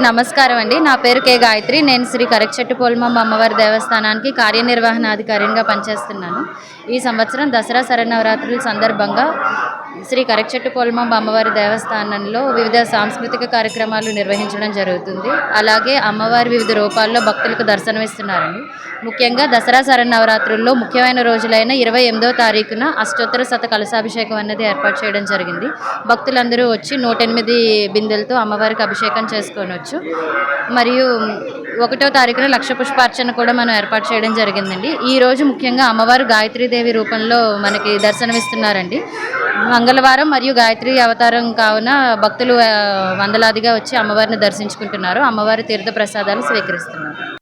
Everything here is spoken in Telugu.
నమస్కారం అండి. నా పేరు కే గాయత్రి. నేను శ్రీ కరకచెట్టు పోల్మమ్మ అమ్మవారి దేవస్థానానికి కార్యనిర్వహణాధికారినిగా పనిచేస్తున్నాను. ఈ సంవత్సరం దసరా శరన్నవరాత్రుల సందర్భంగా శ్రీ కరకచెట్టు పోల్మమ్మ అమ్మవారి దేవస్థానంలో వివిధ సాంస్కృతిక కార్యక్రమాలు నిర్వహించడం జరుగుతుంది. అలాగే అమ్మవారి వివిధ రూపాల్లో భక్తులకు దర్శనమిస్తున్నారండి. ముఖ్యంగా దసరా శరన్నవరాత్రుల్లో ముఖ్యమైన రోజులైన 28వ తారీఖున అష్టోత్తర శత కలశాభిషేకం అనేది ఏర్పాటు చేయడం జరిగింది. భక్తులందరూ వచ్చి 108 బిందెలతో అమ్మవారికి అభిషేకం చేసుకోవచ్చు. మరియు 1వ తారీఖున లక్ష పుష్పార్చన కూడా మనం ఏర్పాటు చేయడం జరిగిందండి. ఈరోజు ముఖ్యంగా అమ్మవారు గాయత్రీదేవి రూపంలో మనకి దర్శనమిస్తున్నారండి. మంగళవారం మరియు గాయత్రి అవతారం కావున భక్తులు వందలాదిగా వచ్చి అమ్మవారిని దర్శించుకుంటున్నారు. అమ్మవారి తీర్థ ప్రసాదాలు స్వీకరిస్తున్నారు.